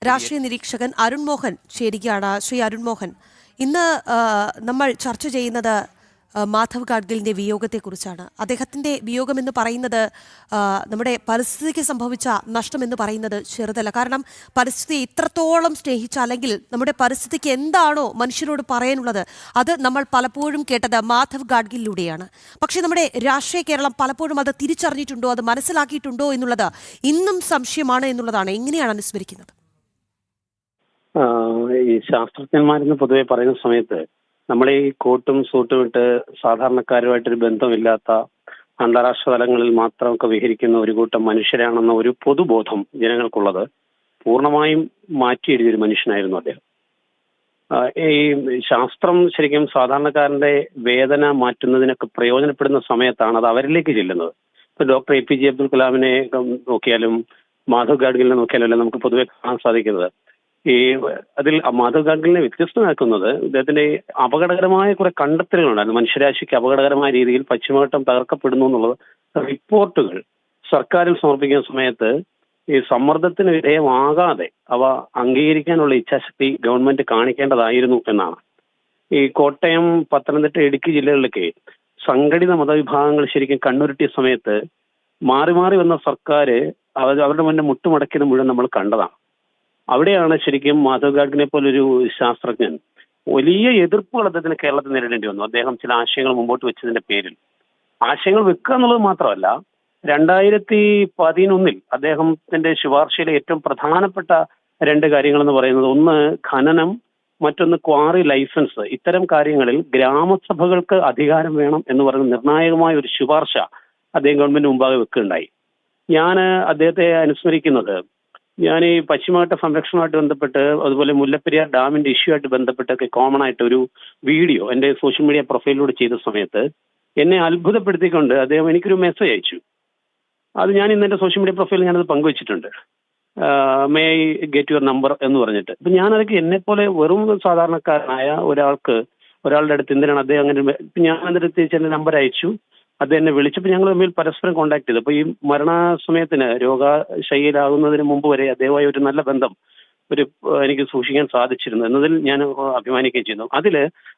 രാഷ്ട്രീയ നിരീക്ഷകൻ അരുൺ മോഹൻ ചേരുകയാണ്. ശ്രീ അരുൺ മോഹൻ, ഇന്ന് നമ്മൾ ചർച്ച ചെയ്യുന്നത് മാധവ് ഗാഡ്ഗിലിന്റെ വിയോഗത്തെക്കുറിച്ചാണ്. അദ്ദേഹത്തിന്റെ വിയോഗം എന്ന് പറയുന്നത് നമ്മുടെ പരിസ്ഥിതിക്ക് സംഭവിച്ച നഷ്ടം എന്ന് പറയുന്നത് ചെറുതല്ല. കാരണം പരിസ്ഥിതി ഇത്രത്തോളം സ്നേഹിച്ച, അല്ലെങ്കിൽ നമ്മുടെ പരിസ്ഥിതിക്ക് എന്താണോ മനുഷ്യരോട് പറയാനുള്ളത്, അത് നമ്മൾ പലപ്പോഴും കേട്ടത് മാധവ് ഗാഡ്ഗിലിലൂടെയാണ്. പക്ഷേ നമ്മുടെ രാഷ്ട്രീയ കേരളം പലപ്പോഴും അത് തിരിച്ചറിഞ്ഞിട്ടുണ്ടോ, അത് മനസ്സിലാക്കിയിട്ടുണ്ടോ എന്നുള്ളത് ഇന്നും സംശയമാണ് എന്നുള്ളതാണ്. എങ്ങനെയാണ് അനുസ്മരിക്കുന്നത്? ഈ ശാസ്ത്രജ്ഞന്മാരെന്ന് പൊതുവെ പറയുന്ന സമയത്ത് നമ്മൾ ഈ കോട്ടും സൂട്ടും ഇട്ട് സാധാരണക്കാരുമായിട്ടൊരു ബന്ധമില്ലാത്ത അന്താരാഷ്ട്ര തലങ്ങളിൽ മാത്രമൊക്കെ വിഹരിക്കുന്ന ഒരു കൂട്ടം മനുഷ്യരാണെന്ന ഒരു പൊതുബോധം ജനങ്ങൾക്കുള്ളത് പൂർണ്ണമായും മാറ്റി എഴുതിയൊരു മനുഷ്യനായിരുന്നു അദ്ദേഹം. ഈ ശാസ്ത്രം ശരിക്കും സാധാരണക്കാരന്റെ വേദന മാറ്റുന്നതിനൊക്കെ പ്രയോജനപ്പെടുന്ന സമയത്താണ് അത് അവരിലേക്ക് ചെല്ലുന്നത്. ഇപ്പൊ ഡോക്ടർ APJ അബ്ദുൽ കലാമിനെ നോക്കിയാലും മാധവ് ഗാഡ്ഗിലിനെ നോക്കിയാലും എല്ലാം നമുക്ക് പൊതുവെ കാണാൻ സാധിക്കുന്നത് അതിൽ മാധവ് ഗാഡ്ഗിലിനെ വ്യത്യസ്തമാക്കുന്നത് ഇദ്ദേഹത്തിന്റെ അപകടകരമായ കുറെ കണ്ടെത്തലുകളുണ്ടായിരുന്നു. മനുഷ്യരാശിക്ക് അപകടകരമായ രീതിയിൽ പശ്ചിമഘട്ടം തകർക്കപ്പെടുന്നു എന്നുള്ളത് റിപ്പോർട്ടുകൾ സർക്കാരിൽ സമർപ്പിക്കുന്ന സമയത്ത് ഈ സമ്മർദ്ദത്തിന് വിധേയമാകാതെ അവ അംഗീകരിക്കാനുള്ള ഇച്ഛാശക്തി ഗവൺമെന്റ് കാണിക്കേണ്ടതായിരുന്നു എന്നാണ്. ഈ കോട്ടയം, പത്തനംതിട്ട, ഇടുക്കി ജില്ലകളിലൊക്കെ സംഘടിത മതവിഭാഗങ്ങൾ ശരിക്കും കണ്ണുരുട്ടിയ സമയത്ത് മാറി മാറി വന്ന സർക്കാർ അവരുടെ മുന്നേ മുട്ടുമടക്കിയത് മുഴുവൻ നമ്മൾ കണ്ടതാണ്. അവിടെയാണ് ശരിക്കും മാധവ് ഗാഡ്ഗിലിനെ പോലൊരു ശാസ്ത്രജ്ഞൻ വലിയ എതിർപ്പുകൾ അദ്ദേഹത്തിന് കേരളത്തിൽ നേരിടേണ്ടി വന്നു. അദ്ദേഹം ചില ആശയങ്ങൾ മുമ്പോട്ട് വെച്ചതിന്റെ പേരിൽ ആശയങ്ങൾ വെക്കുക എന്നുള്ളത് മാത്രമല്ല, 2011 അദ്ദേഹത്തിന്റെ ശുപാർശയിലെ ഏറ്റവും പ്രധാനപ്പെട്ട 2 കാര്യങ്ങളെന്ന് പറയുന്നത്, ഒന്ന് ഖനനം, മറ്റൊന്ന് ക്വാറി ലൈസൻസ്. ഇത്തരം കാര്യങ്ങളിൽ ഗ്രാമസഭകൾക്ക് അധികാരം വേണം എന്ന് പറയുന്ന നിർണായകമായ ഒരു ശുപാർശ അദ്ദേഹം ഗവൺമെന്റ് മുമ്പാകെ വെക്കുകയുണ്ടായി. ഞാൻ അദ്ദേഹത്തെ അനുസ്മരിക്കുന്നത്, ഞാൻ ഈ പശ്ചിമഘട്ട സംരക്ഷണവുമായിട്ട് ബന്ധപ്പെട്ട്, അതുപോലെ മുല്ലപ്പെരിയാർ ഡാമിന്റെ ഇഷ്യൂ ആയിട്ട് ബന്ധപ്പെട്ടൊക്കെ കോമൺ ആയിട്ട് ഒരു വീഡിയോ എൻ്റെ സോഷ്യൽ മീഡിയ പ്രൊഫൈലിലൂടെ ചെയ്ത സമയത്ത് എന്നെ അത്ഭുതപ്പെടുത്തിക്കൊണ്ട് അദ്ദേഹം എനിക്കൊരു മെസ്സേജ് അയച്ചു. അത് ഞാൻ ഇന്ന് എൻ്റെ സോഷ്യൽ മീഡിയ പ്രൊഫൈലിൽ ഞാനത് പങ്കുവച്ചിട്ടുണ്ട്. May I get your number എന്ന് പറഞ്ഞിട്ട്. അപ്പൊ ഞാനതൊക്കെ എന്നെപ്പോലെ വെറും സാധാരണക്കാരനായ ഒരാളുടെ അടുത്ത് എന്തിനാണ് അദ്ദേഹം അങ്ങനെ, ഞാൻ എന്നിട്ട് തിരിച്ച് എൻ്റെ നമ്പർ അയച്ചു. അത് എന്നെ വിളിച്ചപ്പോൾ ഞങ്ങൾ തമ്മിൽ പരസ്പരം കോൺടാക്ട് ചെയ്തു. അപ്പോൾ ഈ മരണസമയത്തിന് രോഗശയ്യയിലാകുന്നതിന് മുമ്പ് വരെ അദ്ദേഹമായി ഒരു നല്ല ബന്ധം എനിക്ക് സൂക്ഷിക്കാൻ സാധിച്ചിരുന്നു എന്നതിൽ ഞാൻ അഭിമാനിക്കുകയും ചെയ്യുന്നു. അതിൽ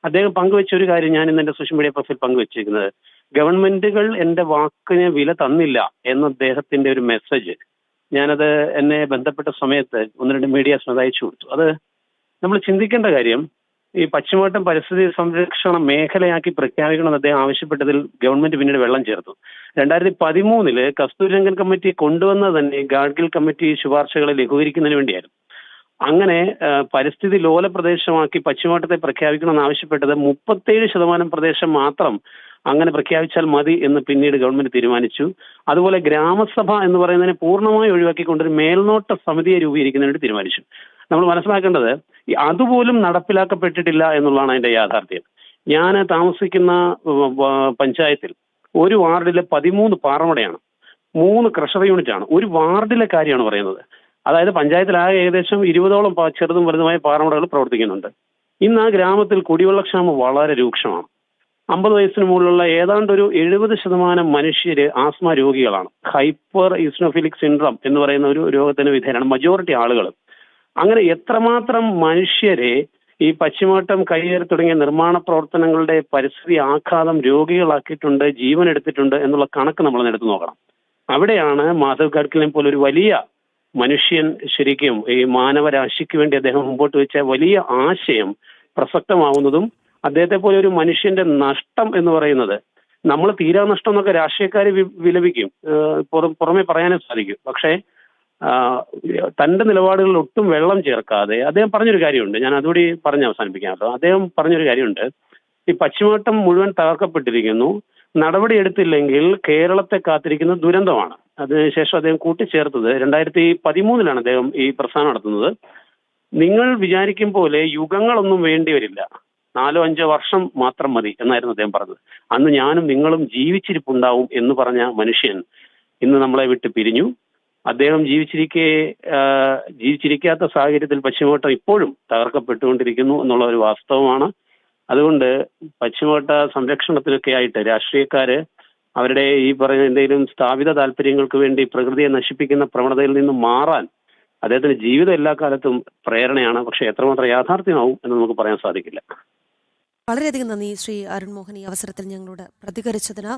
അദ്ദേഹം പങ്കുവെച്ച ഒരു കാര്യം ഞാൻ ഇന്ന് എൻ്റെ സോഷ്യൽ മീഡിയ പ്രൊഫൈൽ പങ്കുവച്ചിരിക്കുന്നത്, ഗവൺമെന്റുകൾ എൻ്റെ വാക്കിന് വില തന്നില്ല എന്ന അദ്ദേഹത്തിന്റെ ഒരു മെസ്സേജ് ഞാനത് എന്നെ ബന്ധപ്പെട്ട സമയത്ത് 1-2 മീഡിയാസിന് അത് അയച്ചു കൊടുത്തു. അത് നമ്മൾ ചിന്തിക്കേണ്ട കാര്യം, ഈ പശ്ചിമഘട്ടം പരിസ്ഥിതി സംരക്ഷണ മേഖലയാക്കി പ്രഖ്യാപിക്കണമെന്ന് അദ്ദേഹം ആവശ്യപ്പെട്ടതിൽ ഗവൺമെന്റ് പിന്നീട് വെള്ളം ചേർത്തു. 2013 കസ്തൂരിരംഗൻ കമ്മിറ്റി കൊണ്ടുവന്നത് തന്നെ ഗാഡ്ഗിൽ കമ്മിറ്റി ശുപാർശകളെ ലഘൂകരിക്കുന്നതിന് വേണ്ടിയായിരുന്നു. അങ്ങനെ പരിസ്ഥിതി ലോല പ്രദേശമാക്കി പശ്ചിമഘട്ടത്തെ പ്രഖ്യാപിക്കണമെന്ന് ആവശ്യപ്പെട്ടത് 37% പ്രദേശം മാത്രം അങ്ങനെ പ്രഖ്യാപിച്ചാൽ മതി എന്ന് പിന്നീട് ഗവൺമെന്റ് തീരുമാനിച്ചു. അതുപോലെ ഗ്രാമസഭ എന്ന് പറയുന്നതിനെ പൂർണ്ണമായി ഒഴിവാക്കിക്കൊണ്ടൊരു മേൽനോട്ട സമിതിയെ രൂപീകരിക്കുന്നതിന് വേണ്ടി തീരുമാനിച്ചു. നമ്മൾ മനസ്സിലാക്കേണ്ടത് അതുപോലും നടപ്പിലാക്കപ്പെട്ടിട്ടില്ല എന്നുള്ളതാണ് അതിന്റെ യാഥാർത്ഥ്യം. ഞാൻ താമസിക്കുന്ന പഞ്ചായത്തിൽ ഒരു വാർഡിലെ 13 പാറമടയാണ്, 3 ക്രഷർ യൂണിറ്റ് ആണ്. ഒരു വാർഡിലെ കാര്യമാണ് പറയുന്നത്. അതായത് പഞ്ചായത്തിലാകെ ഏകദേശം 20ഓളം ചെറുതും വലുതുമായ പാറമടകൾ പ്രവർത്തിക്കുന്നുണ്ട്. ഇന്ന് ആ ഗ്രാമത്തിൽ കുടിവെള്ളക്ഷാമം വളരെ രൂക്ഷമാണ്. 50 വയസ്സിന് മുകളിലുള്ള ഏതാണ്ട് ഒരു 70% മനുഷ്യര് ആസ്മ രോഗികളാണ്. ഹൈപ്പർ ഈസ്നോഫിലിക് സിൻഡ്രം എന്ന് പറയുന്ന ഒരു രോഗത്തിന് വിധേയരാണ് മജോറിറ്റി ആളുകൾ. അങ്ങനെ എത്രമാത്രം മനുഷ്യരെ ഈ പശ്ചിമഘട്ടം കയ്യേറി തുടങ്ങിയ നിർമ്മാണ പ്രവർത്തനങ്ങളുടെ പരിസ്ഥിതി ആഘാതം രോഗികളാക്കിയിട്ടുണ്ട്, ജീവൻ എടുത്തിട്ടുണ്ട് എന്നുള്ള കണക്ക് നമ്മൾ എടുത്തു നോക്കണം. അവിടെയാണ് മാധവ് ഗാഡ്ഗിലിനെ പോലെ ഒരു വലിയ മനുഷ്യൻ ശരിക്കും ഈ മാനവരാശിക്ക് വേണ്ടി അദ്ദേഹം മുമ്പോട്ട് വെച്ച വലിയ ആശയം പ്രസക്തമാവുന്നതും, അദ്ദേഹത്തെ പോലെ ഒരു മനുഷ്യന്റെ നഷ്ടം എന്ന് പറയുന്നത്, നമ്മൾ തീരാ നഷ്ടം എന്നൊക്കെ രാഷ്ട്രീയക്കാർ വിലപിക്കും, പുറമെ പറയാനേ സാധിക്കും. പക്ഷേ തന്റെ നിലപാടുകളിൽ ഒട്ടും വെള്ളം ചേർക്കാതെ അദ്ദേഹം പറഞ്ഞൊരു കാര്യമുണ്ട്, ഞാൻ അതുകൂടി പറഞ്ഞ് അവസാനിപ്പിക്കാമല്ലോ. അദ്ദേഹം പറഞ്ഞൊരു കാര്യമുണ്ട്, ഈ പശ്ചിമഘട്ടം മുഴുവൻ തകർക്കപ്പെട്ടിരിക്കുന്നു, നടപടി എടുത്തില്ലെങ്കിൽ കേരളത്തെ കാത്തിരിക്കുന്ന ദുരന്തമാണ്. അതിനുശേഷം അദ്ദേഹം കൂട്ടിച്ചേർത്തത് 2013 അദ്ദേഹം ഈ പ്രസ്ഥാനം നടത്തുന്നത്. നിങ്ങൾ വിചാരിക്കും പോലെ യുഗങ്ങളൊന്നും വേണ്ടി വരില്ല, 4-5 വർഷം മാത്രം മതി എന്നായിരുന്നു അദ്ദേഹം പറഞ്ഞത്. അന്ന് ഞാനും നിങ്ങളും ജീവിച്ചിരിപ്പുണ്ടാവും എന്ന് പറഞ്ഞ മനുഷ്യൻ ഇന്ന് നമ്മളെ വിട്ട് പിരിഞ്ഞു. അദ്ദേഹം ജീവിച്ചിരിക്കാത്ത സാഹചര്യത്തിൽ പശ്ചിമഘട്ടം ഇപ്പോഴും തകർക്കപ്പെട്ടുകൊണ്ടിരിക്കുന്നു എന്നുള്ള ഒരു വാസ്തവമാണ്. അതുകൊണ്ട് പശ്ചിമഘട്ട സംരക്ഷണത്തിനൊക്കെ ആയിട്ട് രാഷ്ട്രീയക്കാര് അവരുടെ ഈ പറയുന്ന എന്തെങ്കിലും സ്ഥാപിത താല്പര്യങ്ങൾക്ക് വേണ്ടി പ്രകൃതിയെ നശിപ്പിക്കുന്ന പ്രവണതയിൽ നിന്ന് മാറാൻ അദ്ദേഹത്തിന്റെ ജീവിതം എല്ലാ കാലത്തും പ്രേരണയാണ്. പക്ഷെ എത്രമാത്രം യാഥാർത്ഥ്യമാവും എന്ന് നമുക്ക് പറയാൻ സാധിക്കില്ല. വളരെയധികം നന്ദി ശ്രീ അരുൺ മോഹൻ ഈ അവസരത്തിൽ ഞങ്ങളോട് പ്രതികരിച്ചതിന്.